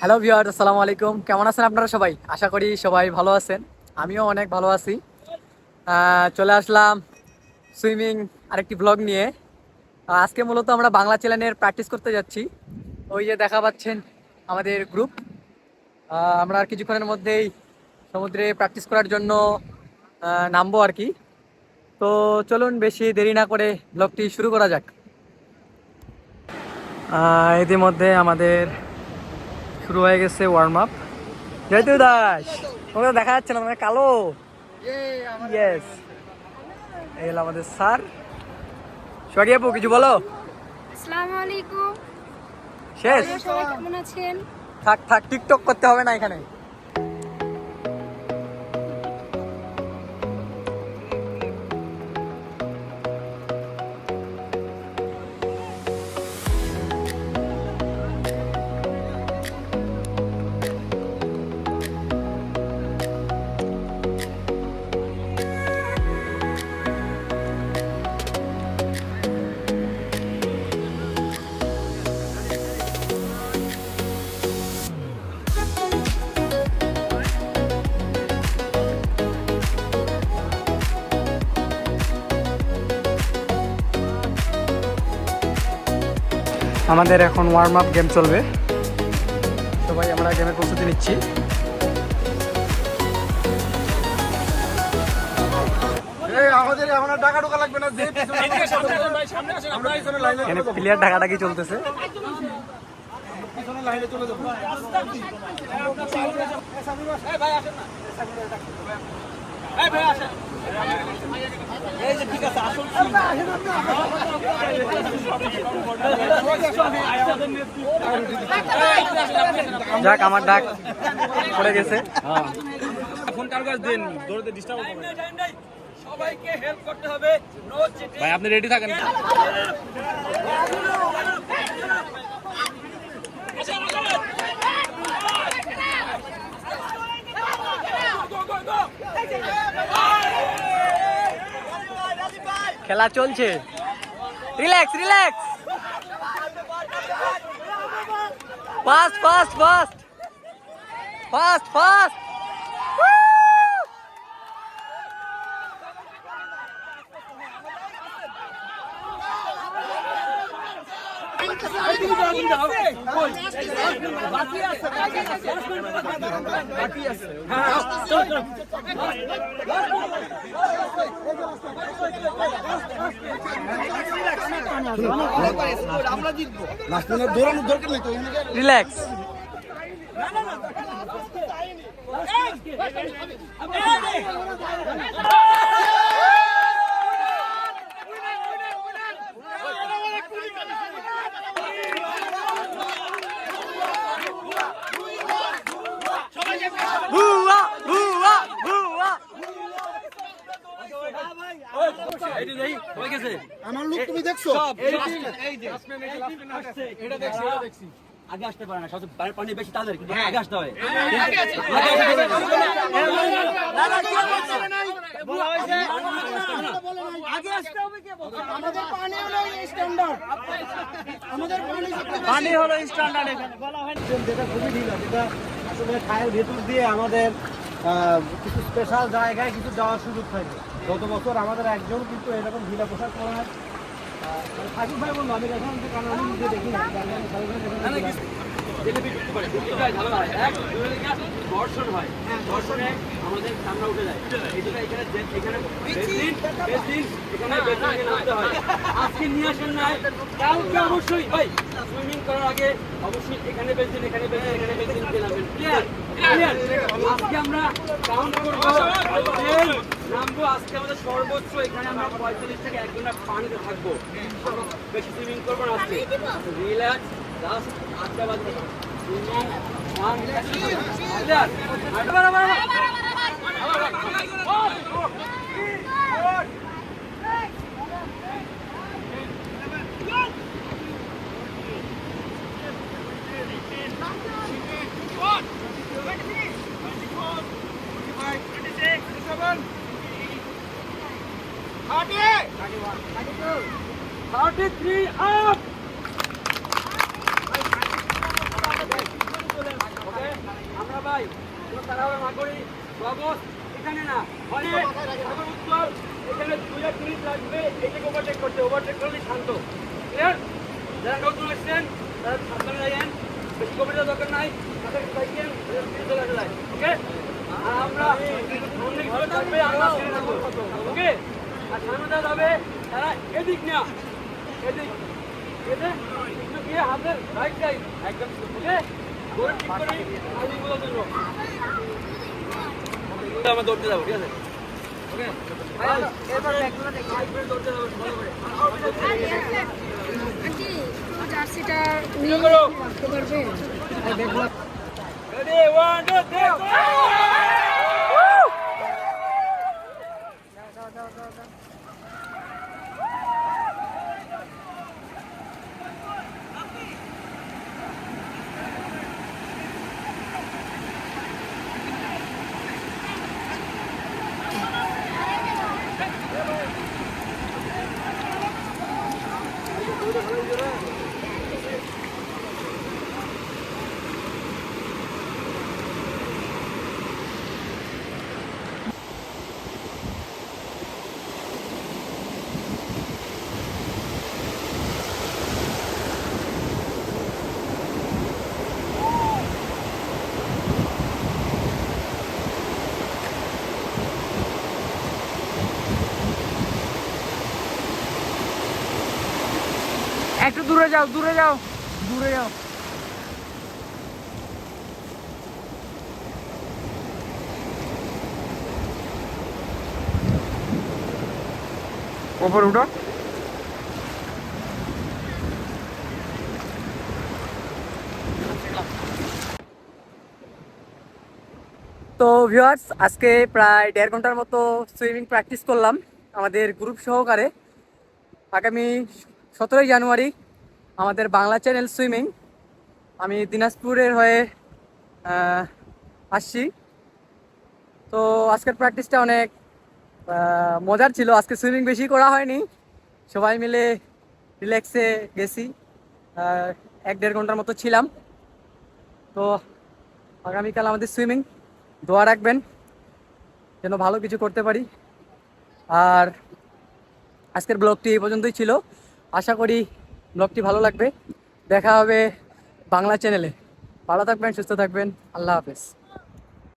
Hello viewers, আসসালামু আলাইকুম। কেমন আছেন আপনারা সবাই? আশা করি সবাই ভালো আছেন। আমিও অনেক ভালো আছি। চলে আসলাম সুইমিং আরেকটি ব্লগ নিয়ে। আজকে মূলত আমরা বাংলা চ্যানেলের প্র্যাকটিস করতে যাচ্ছি। ওই যে দেখা পাচ্ছেন আমাদের গ্রুপ। আমরা আর কিছুক্ষণের মধ্যেই সমুদ্রে প্র্যাকটিস করার জন্য নামবো আর কি। তো চলুন বেশি দেরি না করে ব্লগটি শুরু করা যাক। ইতিমধ্যে আমাদের শুরু হয়ে গেছে ওয়ার্ম আপ। জয়তু দাস, ওকে দেখা যাচ্ছে না, মানে কালো। ইয়েস, এই হলো আমাদের স্যার। সোহাগী আপু, কিছু বলো। আসসালামু আলাইকুম। শেষ? আপনারা সবাই কেমন আছেন? থাক থাক, টিকটক করতে হবে না এখানে। আমাদের এখন ওয়ার্ম আপ গেম চলবে, সবাই আমরা গেমের প্রস্তুতি নিচ্ছি। আমাদের এখন আর টাকা ঢোকা লাগবে না, এখানে প্লেয়ার ঢাকাঢাকি চলতেছে। লাইনে চলে যাবো। যাক, আমার ডাক পড়ে গেছে। ফোন কার কাছে দেন, দৌড়তে ডিস্টার্ব হবে। সবাইকে হেল্প করতে হবে। ভাই আপনি রেডি থাকেন। খেলা চলছে, relax relax, fast fast fast fast fast. আমরা জিতবো। লাস্ট মিনিট দৌড়ানোর দরকার নেই তো। রিল্যাক্স। ভুয়া ভুয়া ভুয়া। আমার লোক তুমি দেখছো? আগে আসতে পারে না, সবচেয়ে পানি বেশি তাদের, কিন্তু আগে আসতে হয়। পানি হলো স্ট্যান্ডার্ড। যেটা খুবই ঢিলা, যেটা আসলে খায়ের ভেতর দিয়ে আমাদের কিছু স্পেশাল জায়গায় কিছু যাওয়ার সুযোগ থাকে। গত বছর আমাদের একজন কিন্তু এরকম ঢিলা পোশাক পরা সাকিব ভাই বললো, আমি এখন কারণ আমি নিজে দেখি না, দর্শন হয়, দর্শনে আমাদের সামনে উঠে যায়। আজকে নিয়ে আসেন না, কাউকে অবশ্যই ভাই সুইমিং করার আগে অবশ্যই এখানে বেঞ্চিন, এখানে বেঞ্চিন, এখানে বেঞ্চিন পেলাবেন। Clear clear. আজকে আমরা কাউন্ট করবো, নামবো। আজকে আমাদের সর্বোচ্চ এখানে আমরা 45 থেকে 1 ঘন্টা পানিতে থাকবো। বেশি সুইমিং করবো না আজকে। রিল্যাক্স, জাস্ট আড্ডা বাজি, swimming, one clear. Thirty-three up. তারা হবে মাকড়ি বাবস এখানে না মানে সাগর উত্তর এখানে 2 মিনিট লাগবে এটাকে ওভারটেক করতে ওভারটেক করলে শান্ত ক্লিয়ার যারা নতুন আসছেন তারা সাবধানে যাবেন বেশি কমিটার দরকার নাই তাদের সাইকেল চলে যায় ওকে আর আমরা অনেক ভালো থাকবে আমরা ছেড়ে দেবো ওকে আর সামনে যারা যাবে তারা এদিক না এদিক এতে একটু গিয়ে হাতের রাইট সাইড একদম ওকে দৌড়ে ঠিক করে আমি বলে দেবো আমরা দৌড়তে যাবো ঠিক আছে ওকে এরপর একলা দেখো দৌড়তে যাবো ভালো করে আন্টি জার্সিটা শুরু করো রাখতে পারবে? রেডি 1 2 3 একটু দূরে যাও দূরে যাও দূরে যাও। ওপর উঠো। তো ভিউয়ার্স আজকে প্রায় 1.5 ঘন্টার মতো সুইমিং প্র্যাকটিস করলাম আমাদের গ্রুপ সহকারে। আগামী 17 জানুয়ারি আমাদের বাংলা চ্যানেল সুইমিং, আমি দিনাজপুরের হয়ে আসছি। তো আজকের প্র্যাকটিসটা অনেক মজার ছিল। আজকে সুইমিং বেশি করা হয়নি, সবাই মিলে রিল্যাক্সে গেছি, 1-1.5 ঘন্টার মতো ছিলাম। তো আগামীকাল আমাদের সুইমিং, দোয়া রাখবেন যেন ভালো কিছু করতে পারি। আর আজকের ব্লগটি এই পর্যন্তই ছিল, আশা করি ব্লগটি ভালো লাগবে। দেখা হবে বাংলা চ্যানেলে। ভালো থাকবেন, সুস্থ থাকবেন, আল্লাহ হাফেজ।